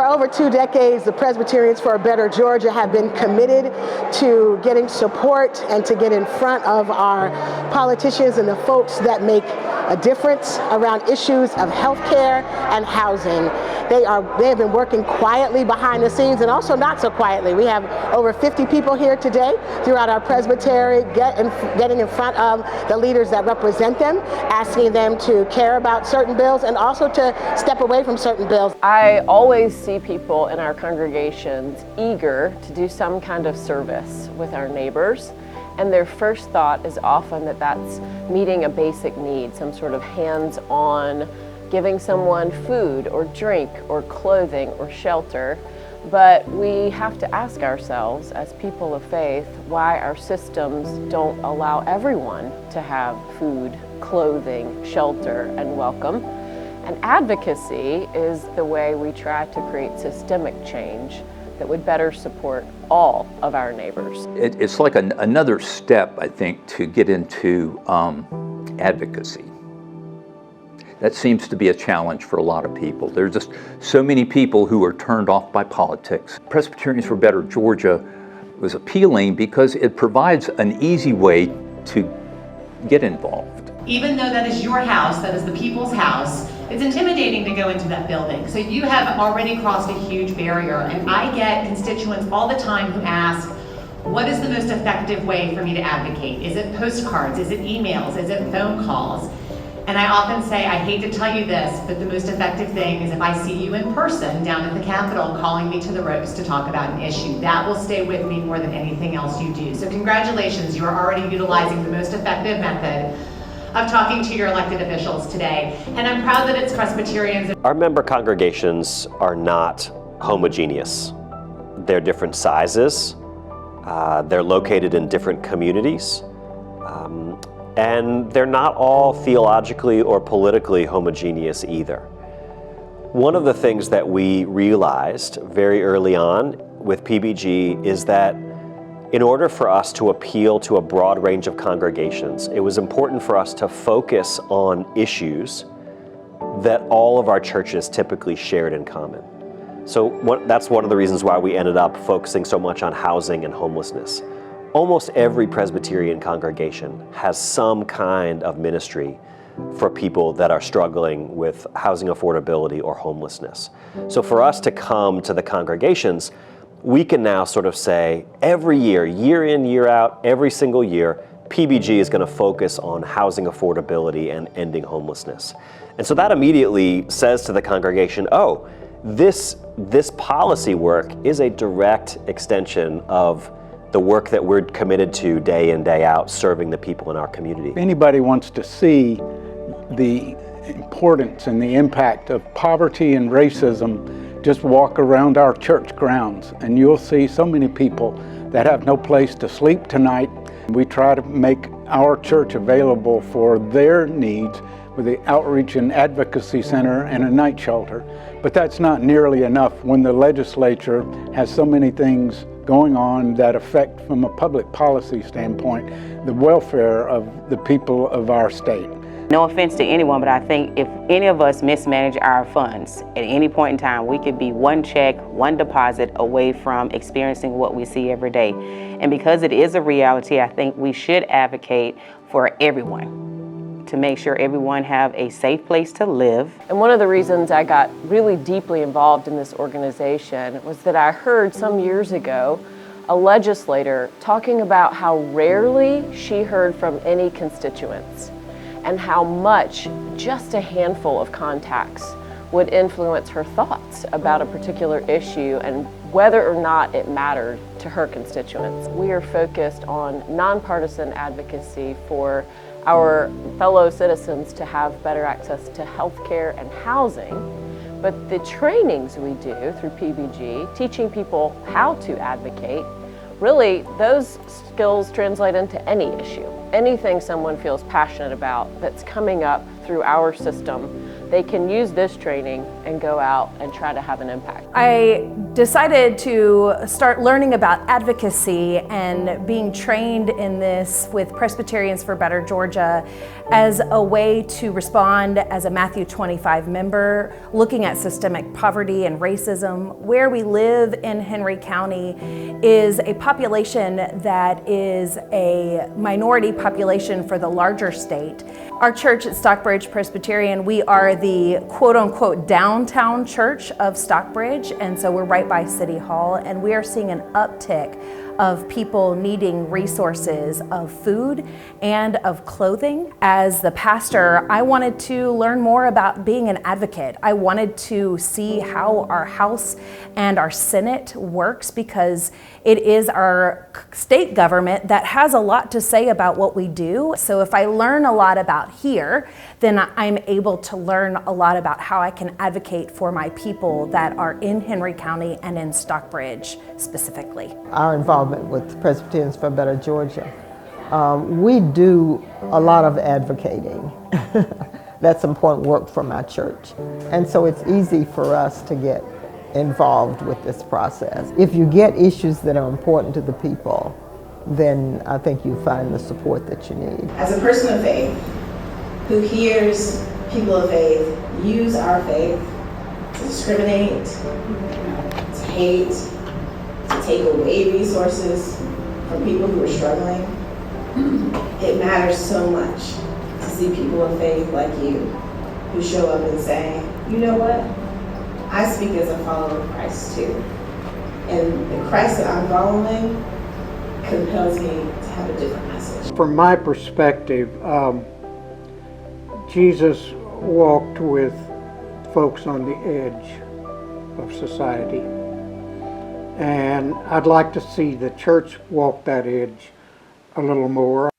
For over 2 decades, the Presbyterians for a Better Georgia have been committed to getting support and to get in front of our politicians and the folks that make a difference around issues of health care and housing. They have been working quietly behind the scenes and also not so quietly. We have over 50 people here today throughout our presbytery getting in front of the leaders that represent them, asking them to care about certain bills and also to step away from certain bills. I always see people in our congregations eager to do some kind of service with our neighbors. And their first thought is often that that's meeting a basic need, some sort of hands-on, giving someone food or drink or clothing or shelter. But we have to ask ourselves as people of faith why our systems don't allow everyone to have food, clothing, shelter, and welcome. And advocacy is the way we try to create systemic change that would better support all of our neighbors. It's like another step, I think, to get into advocacy. That seems to be a challenge for a lot of people. There's just so many people who are turned off by politics. Presbyterians for Better Georgia was appealing because it provides an easy way to get involved. Even though that is your house, that is the people's house, it's intimidating to go into that building. So you have already crossed a huge barrier, and I get constituents all the time who ask, what is the most effective way for me to advocate? Is it postcards? Is it emails? Is it phone calls? And I often say, I hate to tell you this, but the most effective thing is if I see you in person down at the Capitol calling me to the ropes to talk about an issue. That will stay with me more than anything else you do. So congratulations, you are already utilizing the most effective method of talking to your elected officials today. And I'm proud that it's Presbyterians. Our member congregations are not homogeneous. They're different sizes. They're located in different communities. And they're not all theologically or politically homogeneous either. One of the things that we realized very early on with PBG is that in order for us to appeal to a broad range of congregations, it was important for us to focus on issues that all of our churches typically shared in common. So that's one of the reasons why we ended up focusing so much on housing and homelessness. Almost every Presbyterian congregation has some kind of ministry for people that are struggling with housing affordability or homelessness. So for us to come to the congregations, we can now sort of say every year, year in, year out, every single year, PBG is going to focus on housing affordability and ending homelessness. And so that immediately says to the congregation, oh, this policy work is a direct extension of the work that we're committed to day in, day out, serving the people in our community. If anybody wants to see the importance and the impact of poverty and racism, just walk around our church grounds and you'll see so many people that have no place to sleep tonight. We try to make our church available for their needs with the Outreach and Advocacy Center and a night shelter. But that's not nearly enough when the legislature has so many things going on that affect, from a public policy standpoint, the welfare of the people of our state. No offense to anyone, but I think if any of us mismanage our funds at any point in time, we could be one check, one deposit away from experiencing what we see every day. And because it is a reality, I think we should advocate for everyone to make sure everyone have a safe place to live. And one of the reasons I got really deeply involved in this organization was that I heard some years ago a legislator talking about how rarely she heard from any constituents and how much just a handful of contacts would influence her thoughts about a particular issue and whether or not it mattered to her constituents. We are focused on nonpartisan advocacy for our fellow citizens to have better access to health care and housing. But the trainings we do through PBG, teaching people how to advocate, really those skills translate into any issue. Anything someone feels passionate about that's coming up through our system, they can use this training and go out and try to have an impact. I decided to start learning about advocacy and being trained in this with Presbyterians for Better Georgia as a way to respond as a Matthew 25 member, looking at systemic poverty and racism. Where we live in Henry County is a population that is a minority population for the larger state. Our church at Stockbridge Presbyterian, we are the quote-unquote downtown church of Stockbridge, and so we're right by City Hall, and we are seeing an uptick of people needing resources of food and of clothing. As the pastor, I wanted to learn more about being an advocate. I wanted to see how our House and our Senate works, because it is our state government that has a lot to say about what we do. So if I learn a lot about here, then I'm able to learn a lot about how I can advocate for my people that are in Henry County and in Stockbridge specifically. Our involvement with Presbyterians for Better Georgia, we do a lot of advocating. That's important work from our church. And so it's easy for us to get involved with this process. If you get issues that are important to the people, then I think you find the support that you need. As a person of faith who hears people of faith use our faith to discriminate, to hate, to take away resources from people who are struggling, it matters so much to see people of faith like you who show up and say, you know what? I speak as a follower of Christ too. And the Christ that I'm following compels me to have a different message. From my perspective, Jesus walked with folks on the edge of society. And I'd like to see the church walk that edge a little more.